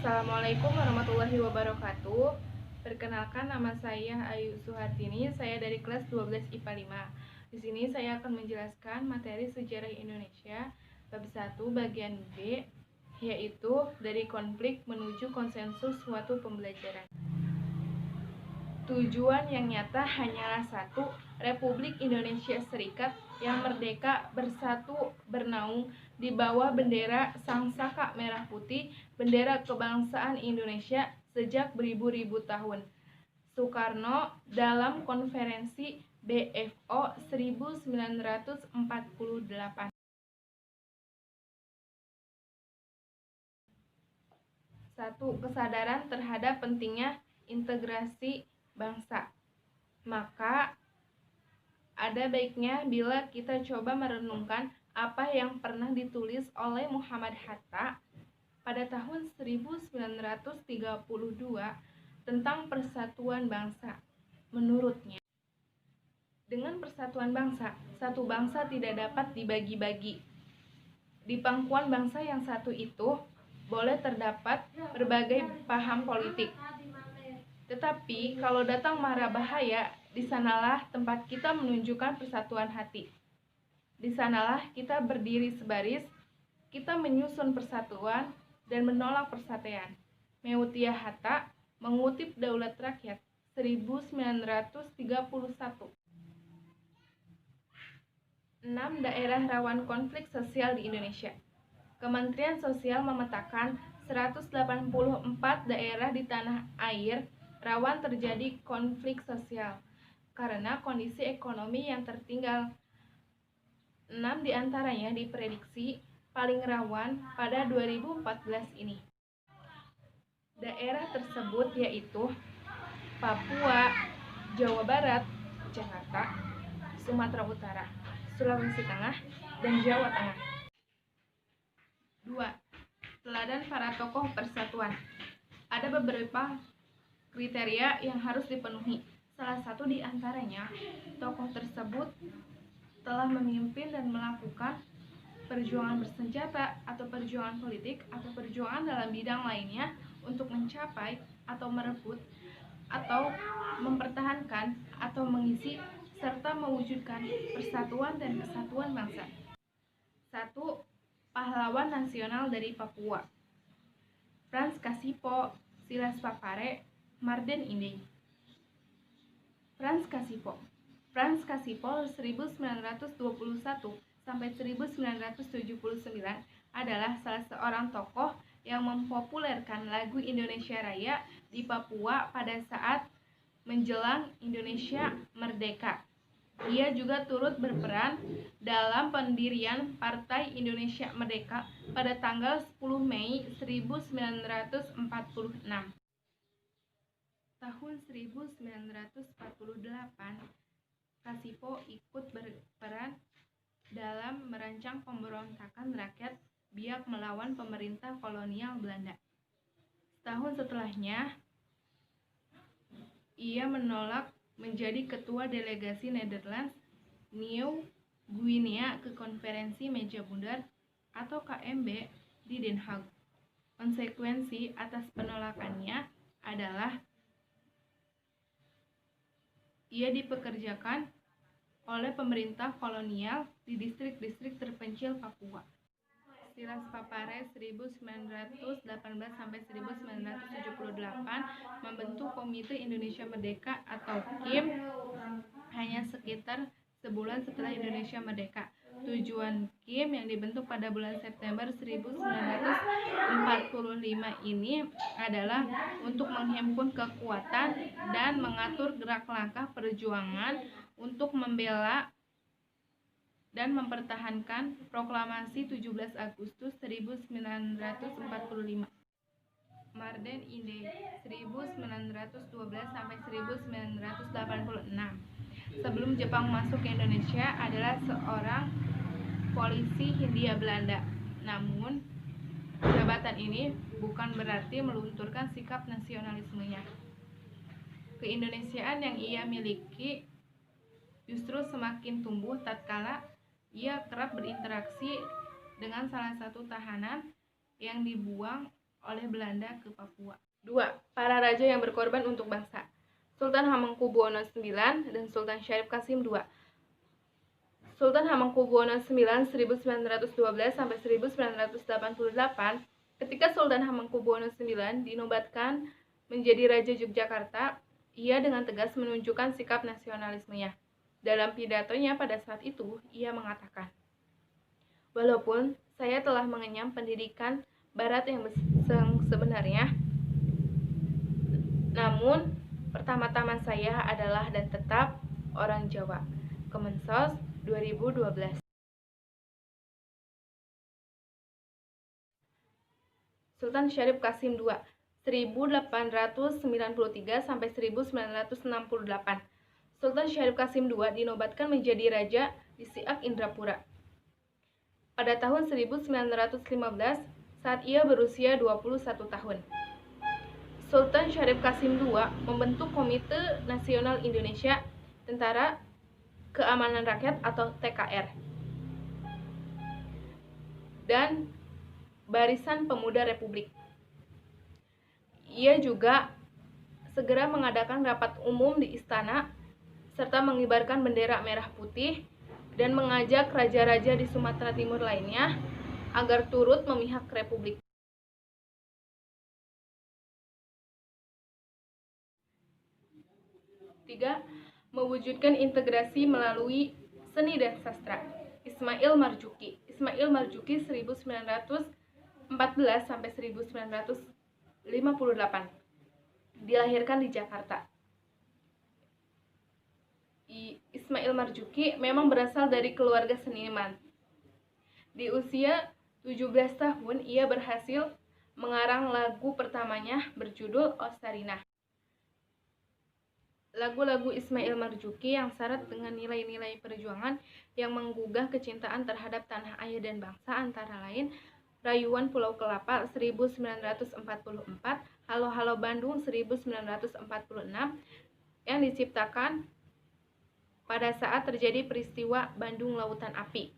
Assalamualaikum warahmatullahi wabarakatuh. Perkenalkan, nama saya Ayu Suhartini. Saya dari kelas 12 IPA 5. Di sini saya akan menjelaskan materi sejarah Indonesia bab 1 bagian B, yaitu dari konflik menuju konsensus suatu pembelajaran. Tujuan yang nyata hanyalah satu, Republik Indonesia Serikat yang merdeka, bersatu, bernaung di bawah bendera Sang Saka Merah Putih, bendera kebangsaan Indonesia sejak beribu-ribu tahun. Soekarno dalam konferensi BFO 1948. 1. Kesadaran terhadap pentingnya integrasi bangsa. Maka ada baiknya bila kita coba merenungkan apa yang pernah ditulis oleh Muhammad Hatta pada tahun 1932 tentang persatuan bangsa. Menurutnya, dengan persatuan bangsa, satu bangsa tidak dapat dibagi-bagi. Di pangkuan bangsa yang satu itu boleh terdapat berbagai paham politik. Tetapi kalau datang mara bahaya, di sanalah tempat kita menunjukkan persatuan hati. Di sanalah kita berdiri sebaris, kita menyusun persatuan dan menolak persatuan. Meutia Hatta mengutip Daulat Rakyat 1931. 6. Daerah rawan konflik sosial di Indonesia. Kementerian Sosial memetakan 184 daerah di tanah air rawan terjadi konflik sosial karena kondisi ekonomi yang tertinggal. 6 diantaranya diprediksi paling rawan pada 2014 ini. Daerah tersebut yaitu Papua, Jawa Barat, Jakarta, Sumatera Utara, Sulawesi Tengah, dan Jawa Tengah. 2. Teladan para tokoh persatuan. Ada beberapa kriteria yang harus dipenuhi. Salah satu di antaranya, tokoh tersebut telah memimpin dan melakukan perjuangan bersenjata atau perjuangan politik atau perjuangan dalam bidang lainnya untuk mencapai atau merebut atau mempertahankan atau mengisi serta mewujudkan persatuan dan kesatuan bangsa. 1. Pahlawan nasional dari Papua. Frans Kasipo, Silas Papare, Marden Inday. Frans Kasipo 1921 sampai 1979 adalah salah seorang tokoh yang mempopulerkan lagu Indonesia Raya di Papua pada saat menjelang Indonesia merdeka. Ia juga turut berperan dalam pendirian Partai Indonesia Merdeka pada tanggal 10 Mei 1946. Tahun 1948, Kasipo ikut berperan dalam merancang pemberontakan rakyat Biak melawan pemerintah kolonial Belanda. Setahun setelahnya, ia menolak menjadi ketua delegasi Netherlands New Guinea ke konferensi Meja Bundar atau KMB di Den Haag. Konsekuensi atas penolakannya adalah ia dipekerjakan oleh pemerintah kolonial di distrik-distrik terpencil Papua. Silas Papare 1918 sampai 1978 membentuk Komite Indonesia Merdeka atau KIM hanya sekitar sebulan setelah Indonesia merdeka. Tujuan KIM yang dibentuk pada bulan September 1945 ini adalah untuk menghimpun kekuatan dan mengatur gerak langkah perjuangan untuk membela dan mempertahankan proklamasi 17 Agustus 1945. Marden Inday 1912 sampai 1986. Sebelum Jepang masuk ke Indonesia adalah seorang polisi Hindia Belanda. Namun, jabatan ini bukan berarti melunturkan sikap nasionalismenya. Keindonesiaan yang ia miliki justru semakin tumbuh tatkala ia kerap berinteraksi dengan salah satu tahanan yang dibuang oleh Belanda ke Papua. 2. Para raja yang berkorban untuk bangsa. Sultan Hamengkubuwono IX dan Sultan Syarif Qasim II. Sultan Hamengkubuwono IX 1912 sampai 1988. Ketika Sultan Hamengkubuwono IX dinobatkan menjadi Raja Yogyakarta, ia dengan tegas menunjukkan sikap nasionalismenya. Dalam pidatonya pada saat itu, ia mengatakan, "Walaupun saya telah mengenyam pendidikan Barat yang sebenarnya, namun pertama-tama saya adalah dan tetap orang Jawa." Kemensos 2012. Sultan Syarif Qasim II 1893 sampai 1968. Sultan Syarif Qasim II dinobatkan menjadi raja di Siak Indrapura pada tahun 1915 saat ia berusia 21 tahun. Sultan Syarif Qasim II membentuk Komite Nasional Indonesia Tentara Keamanan Rakyat atau TKR dan Barisan Pemuda Republik. Ia juga segera mengadakan rapat umum di istana serta mengibarkan bendera merah putih dan mengajak raja-raja di Sumatera Timur lainnya agar turut memihak Republik. 3. Mewujudkan integrasi melalui seni dan sastra. Ismail Marzuki 1914 sampai 1958. Dilahirkan di Jakarta. Ismail Marzuki memang berasal dari keluarga seniman. Di usia 17 tahun ia berhasil mengarang lagu pertamanya berjudul Ostarina. Lagu-lagu Ismail Marzuki yang syarat dengan nilai-nilai perjuangan yang menggugah kecintaan terhadap tanah air dan bangsa antara lain Rayuan Pulau Kelapa 1944, Halo Halo Bandung 1946 yang diciptakan pada saat terjadi peristiwa Bandung Lautan Api.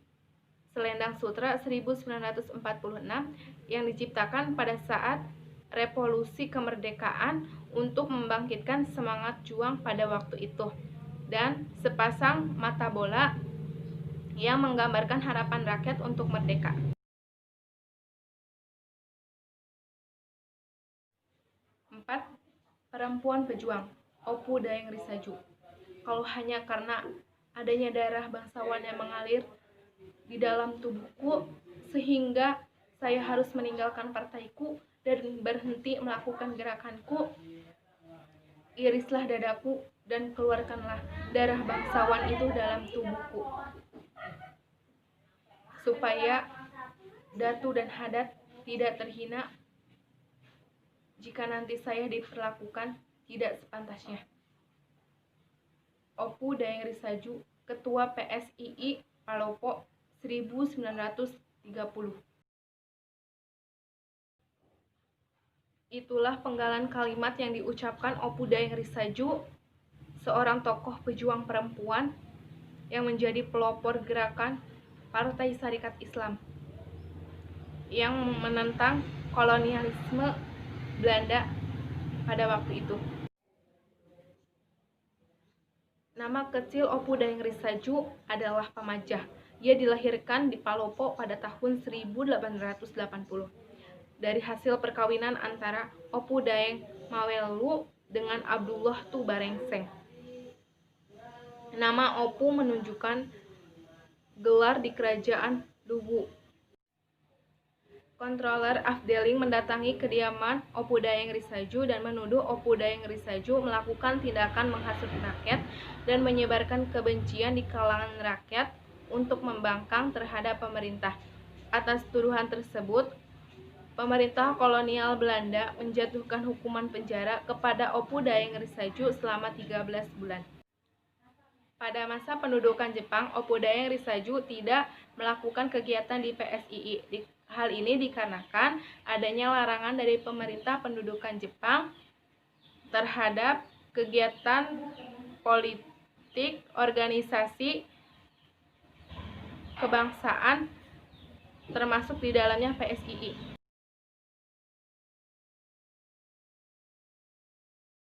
Selendang Sutra 1946 yang diciptakan pada saat Revolusi Kemerdekaan untuk membangkitkan semangat juang pada waktu itu, dan Sepasang Mata Bola yang menggambarkan harapan rakyat untuk merdeka. 4. Perempuan pejuang Opu Dayeng Risaju. Kalau hanya karena adanya darah bangsawan yang mengalir di dalam tubuhku sehingga saya harus meninggalkan partaiku dan berhenti melakukan gerakanku, irislah dadaku dan keluarkanlah darah bangsawan itu dalam tubuhku, supaya Datu dan Hadat tidak terhina jika nanti saya diperlakukan tidak sepantasnya. Opu Dayeng Risaju, Ketua PSII Palopo 1930. Itulah penggalan kalimat yang diucapkan Opu Dayeng Risaju, seorang tokoh pejuang perempuan yang menjadi pelopor gerakan Partai Sarekat Islam yang menentang kolonialisme Belanda pada waktu itu. Nama kecil Opu Dayeng Risaju adalah Pamajah. Ia dilahirkan di Palopo pada tahun 1880. Dari hasil perkawinan antara Opu Dayeng Mawelu dengan Abdullah Tu Barengseng. Nama Opu menunjukkan gelar di kerajaan Luwu. Controller Afdeling mendatangi kediaman Opu Dayeng Risaju dan menuduh Opu Dayeng Risaju melakukan tindakan menghasut rakyat dan menyebarkan kebencian di kalangan rakyat untuk membangkang terhadap pemerintah. Atas tuduhan tersebut, pemerintah kolonial Belanda menjatuhkan hukuman penjara kepada Opu Dayeng Risaju selama 13 bulan. Pada masa pendudukan Jepang, Opu Dayeng Risaju tidak melakukan kegiatan di PSII. Hal ini dikarenakan adanya larangan dari pemerintah pendudukan Jepang terhadap kegiatan politik organisasi kebangsaan termasuk di dalamnya PSII.